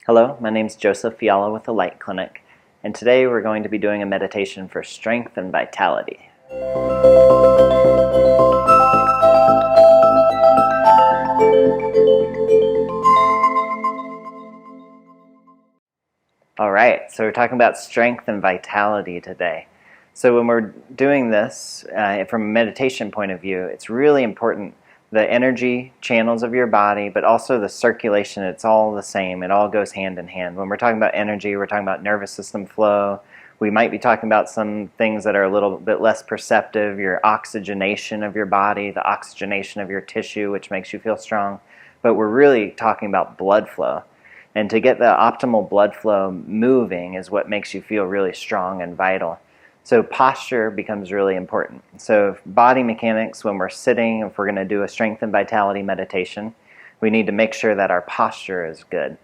Hello, my name is Joseph Fiala with the Light Clinic, and today we're going to be doing a meditation for strength and vitality. Alright, so we're talking about strength and vitality today. So when we're doing this, from a meditation point of view, it's really important the energy channels of your body, but also the circulation, it's all the same. It all goes hand in hand. When we're talking about energy, we're talking about nervous system flow. We might be talking about some things that are a little bit less perceptive, your oxygenation of your body, the oxygenation of your tissue, which makes you feel strong. But we're really talking about blood flow. And to get the optimal blood flow moving is what makes you feel really strong and vital. So posture becomes really important. So body mechanics, when we're sitting, if we're going to do a strength and vitality meditation, we need to make sure that our posture is good.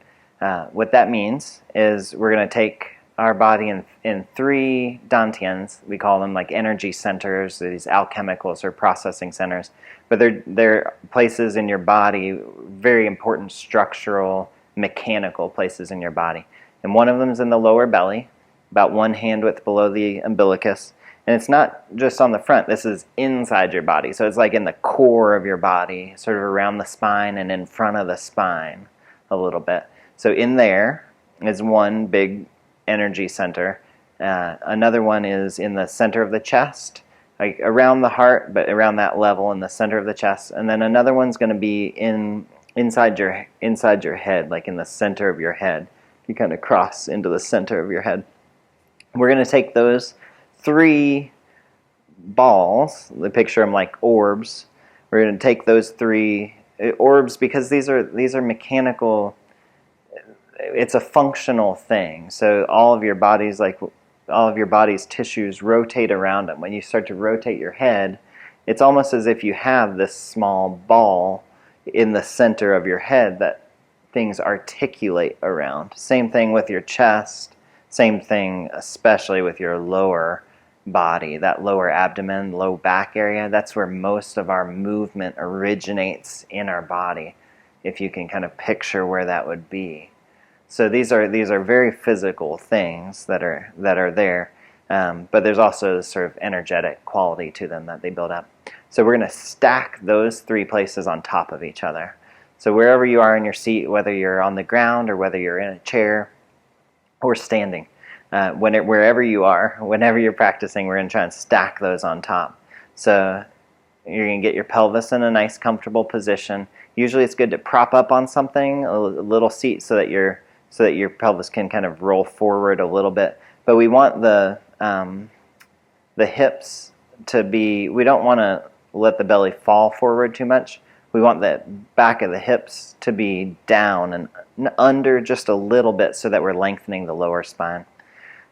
What that means is we're going to take our body in three dantians. We call them like energy centers, these alchemicals or processing centers. But they're places in your body, very important structural, mechanical places in your body. And one of them is in the lower belly, about one hand width below the umbilicus. And it's not just on the front, this is inside your body. So it's like in the core of your body, sort of around the spine and in front of the spine a little bit. So in there is one big energy center. Another one is in the center of the chest, like around the heart, but around that level in the center of the chest. And then another one's going to be inside your head, like in the center of your head. You kind of cross into the center of your head. We're going to take those three balls, picture them like orbs. We're going to take those three orbs because these are mechanical. It's a functional thing. So all of your body's tissues rotate around them. When you start to rotate your head, it's almost as if you have this small ball in the center of your head that things articulate around. Same thing with your chest. Same thing especially with your lower body, that lower abdomen, low back area. That's where most of our movement originates in our body, if you can kind of picture where that would be. So these are very physical things that are there, but there's also this sort of energetic quality to them that they build up. So we're going to stack those three places on top of each other. So wherever you are in your seat, whether you're on the ground or whether you're in a chair or standing, wherever you are, whenever you're practicing, we're going to try and stack those on top. So you're going to get your pelvis in a nice, comfortable position. Usually it's good to prop up on something, a little seat, so that your pelvis can kind of roll forward a little bit. But we want the hips to be, we don't want to let the belly fall forward too much. We want the back of the hips to be down and under just a little bit so that we're lengthening the lower spine.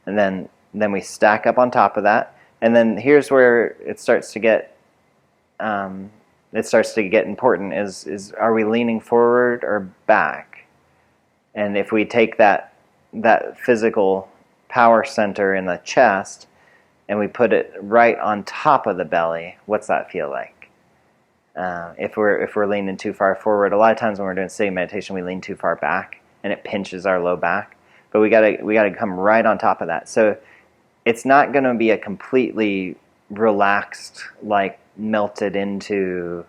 And then we stack up on top of that. And then here's where it starts to get important is are we leaning forward or back? And if we take that physical power center in the chest and we put it right on top of the belly, what's that feel like? If we're leaning too far forward, a lot of times when we're doing sitting meditation, we lean too far back and it pinches our low back. But we gotta come right on top of that. So it's not going to be a completely relaxed, like melted into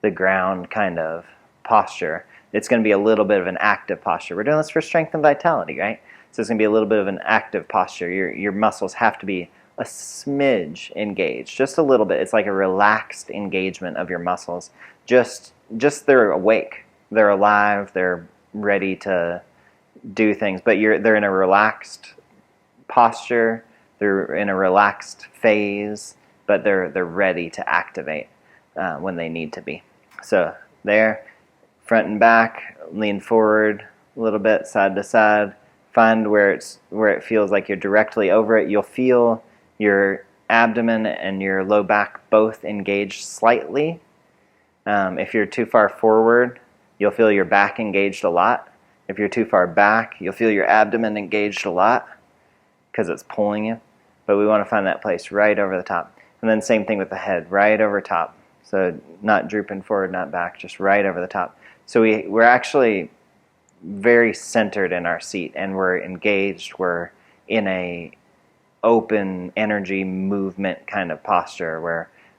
the ground kind of posture. It's going to be a little bit of an active posture. We're doing this for strength and vitality, right? So it's going to be a little bit of an active posture. Your muscles have to be a smidge engaged, just a little bit. It's like a relaxed engagement of your muscles. Just they're awake, they're alive, they're ready to do things. But they're in a relaxed posture. They're in a relaxed phase, but they're ready to activate when they need to be. So there. Front and back, lean forward a little bit, side to side. Find where it feels like you're directly over it. You'll feel your abdomen and your low back both engaged slightly. If you're too far forward, you'll feel your back engaged a lot. If you're too far back, you'll feel your abdomen engaged a lot because it's pulling you. But we want to find that place right over the top. And then same thing with the head, right over top. So not drooping forward, not back, just right over the top. So we're actually very centered in our seat, and we're engaged. We're in a open energy movement kind of posture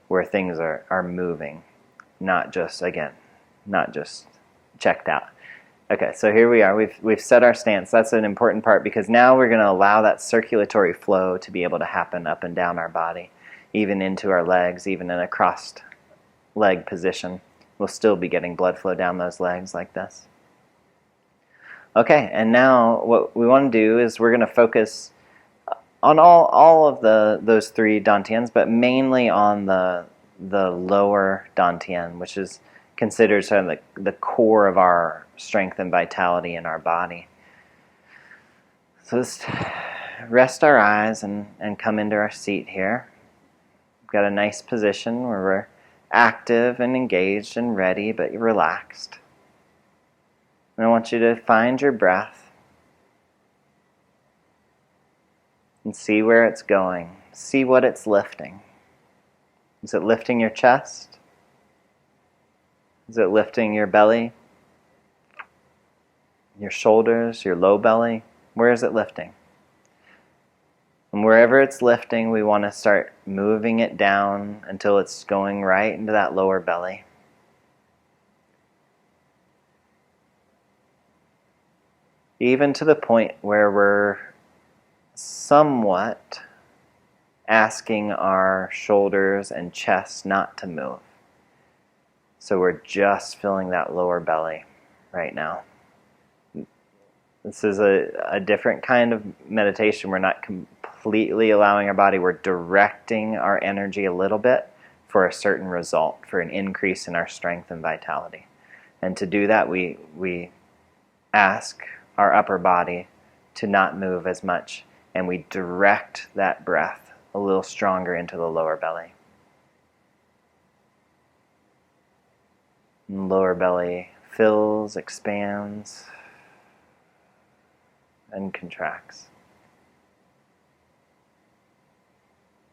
where things are moving, not just checked out. Okay, so here we are. We've set our stance. That's an important part, because now we're going to allow that circulatory flow to be able to happen up and down our body, even into our legs, even in a crossed leg position. We'll still be getting blood flow down those legs like this. Okay, and now what we want to do is we're going to focus on all of those three dantians, but mainly on the lower dantian, which is considered sort of the core of our strength and vitality in our body. So just rest our eyes and come into our seat here. We've got a nice position where we're active and engaged and ready, but relaxed. And I want you to find your breath and see where it's going. See what it's lifting. Is it lifting your chest? Is it lifting your belly? Your shoulders, your low belly? Where is it lifting? And wherever it's lifting, we want to start moving it down until it's going right into that lower belly. Even to the point where we're somewhat asking our shoulders and chest not to move. So we're just feeling that lower belly right now. This is a different kind of meditation. We're not completely allowing our body. We're directing our energy a little bit for a certain result, for an increase in our strength and vitality. And to do that, we ask our upper body to not move as much, and we direct that breath a little stronger into the lower belly. And lower belly fills, expands, and contracts.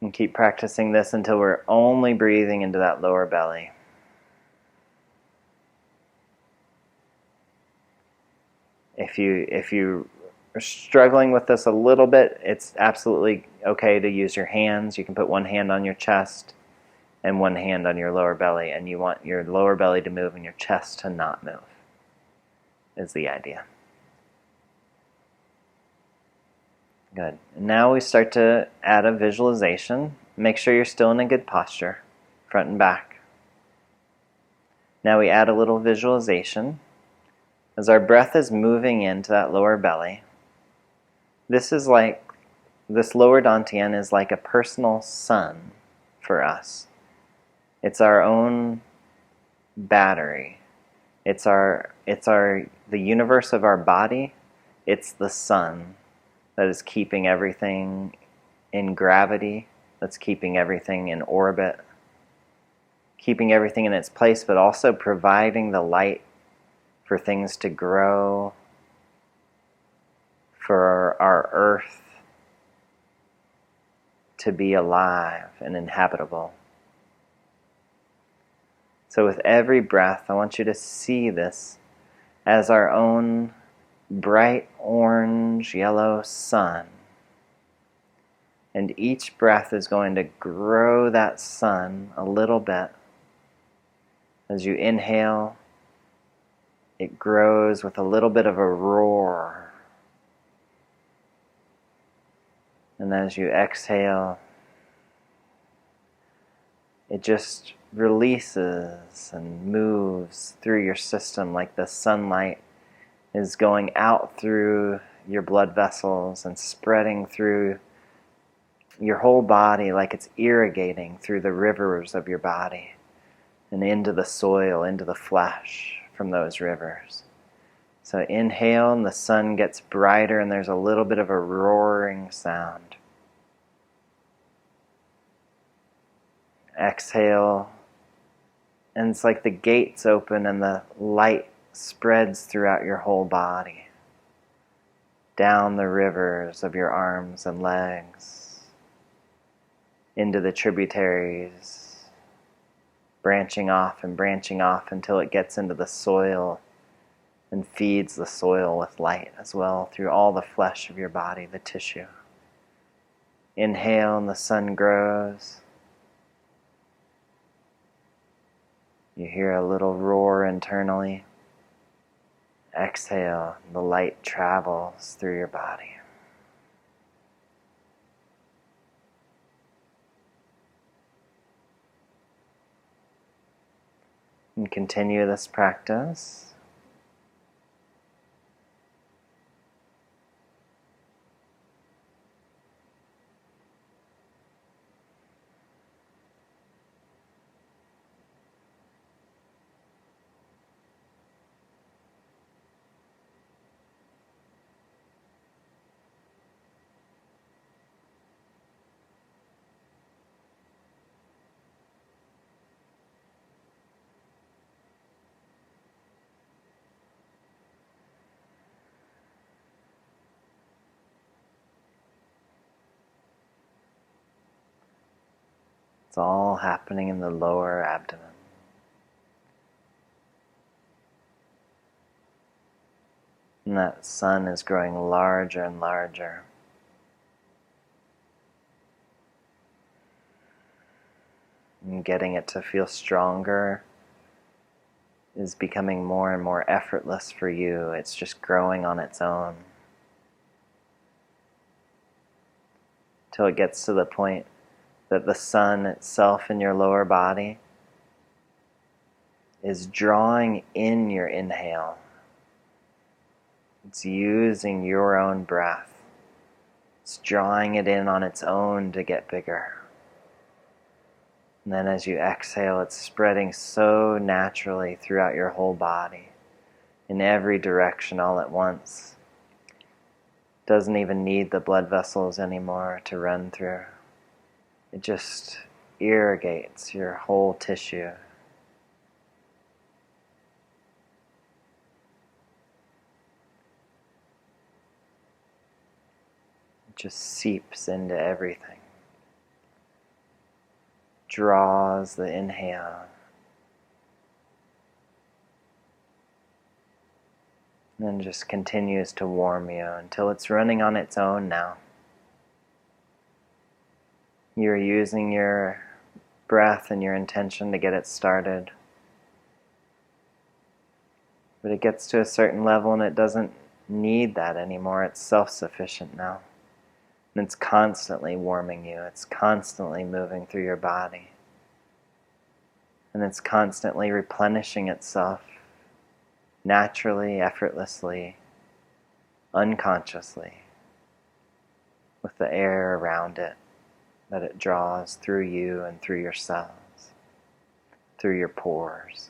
And keep practicing this until we're only breathing into that lower belly. If you are struggling with this a little bit, it's absolutely okay to use your hands. You can put one hand on your chest and one hand on your lower belly, and you want your lower belly to move and your chest to not move, is the idea. Good. Now we start to add a visualization. Make sure you're still in a good posture, front and back. Now we add a little visualization. As our breath is moving into that lower belly, this lower dantian is like a personal sun for us. It's our own battery. It's the universe of our body. It's the sun that is keeping everything in gravity, that's keeping everything in orbit, keeping everything in its place, but also providing the light for things to grow, for our earth to be alive and inhabitable. So with every breath, I want you to see this as our own bright orange, yellow sun. And each breath is going to grow that sun a little bit. As you inhale, it grows with a little bit of a roar. And as you exhale, it just releases and moves through your system like the sunlight is going out through your blood vessels and spreading through your whole body like it's irrigating through the rivers of your body and into the soil, into the flesh from those rivers. So inhale and the sun gets brighter and there's a little bit of a roaring sound. Exhale, and it's like the gates open and the light spreads throughout your whole body, down the rivers of your arms and legs, into the tributaries, branching off until it gets into the soil and feeds the soil with light as well through all the flesh of your body, the tissue. Inhale and the sun grows. You hear a little roar internally. Exhale, and the light travels through your body. And continue this practice. It's all happening in the lower abdomen. And that sun is growing larger and larger. And getting it to feel stronger is becoming more and more effortless for you. It's just growing on its own. Till it gets to the point that the sun itself in your lower body is drawing in your inhale. It's using your own breath. It's drawing it in on its own to get bigger. And then as you exhale, it's spreading so naturally throughout your whole body, in every direction all at once. Doesn't even need the blood vessels anymore to run through. It just irrigates your whole tissue. It just seeps into everything. Draws the inhale. And then just continues to warm you until it's running on its own now. You're using your breath and your intention to get it started. But it gets to a certain level and it doesn't need that anymore. It's self-sufficient now. And it's constantly warming you. It's constantly moving through your body. And it's constantly replenishing itself naturally, effortlessly, unconsciously, with the air around it that it draws through you and through your cells, through your pores.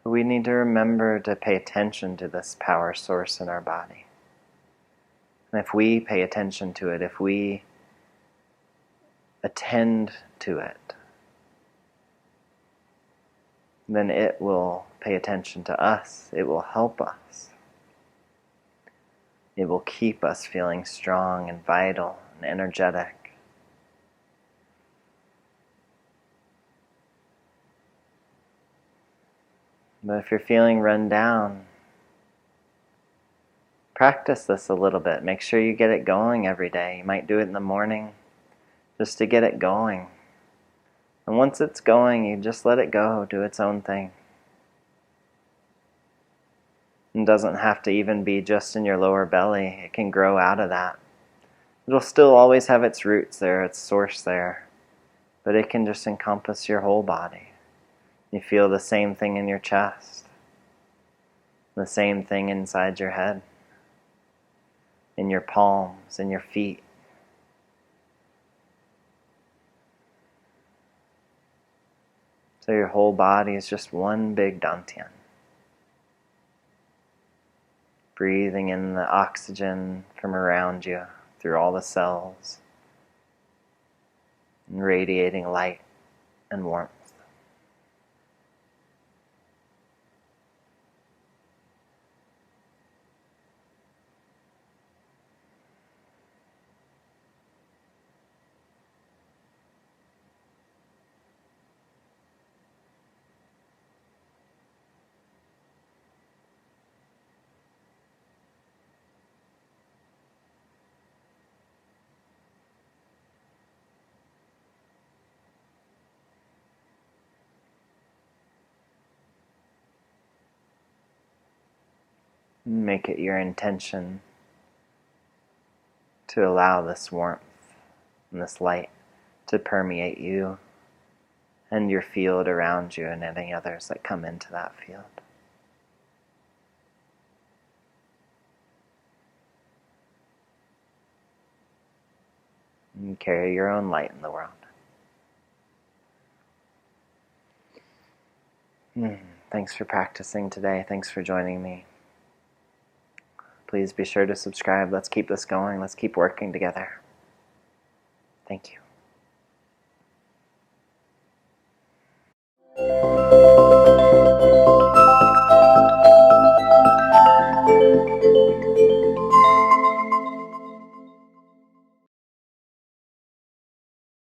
But we need to remember to pay attention to this power source in our body. And if we pay attention to it, if we attend to it, then it will pay attention to us. It will help us. It will keep us feeling strong and vital and energetic. But if you're feeling run down, practice this a little bit. Make sure you get it going every day. You might do it in the morning just to get it going. And once it's going, you just let it go, do its own thing. It doesn't have to even be just in your lower belly. It can grow out of that. It'll still always have its roots there, its source there, but it can just encompass your whole body. You feel the same thing in your chest, the same thing inside your head, in your palms, in your feet. So your whole body is just one big dantian. Breathing in the oxygen from around you through all the cells, and radiating light and warmth. Make it your intention to allow this warmth and this light to permeate you and your field around you and any others that come into that field. And carry your own light in the world. Thanks for practicing today. Thanks for joining me. Please be sure to subscribe. Let's keep this going. Let's keep working together. Thank you.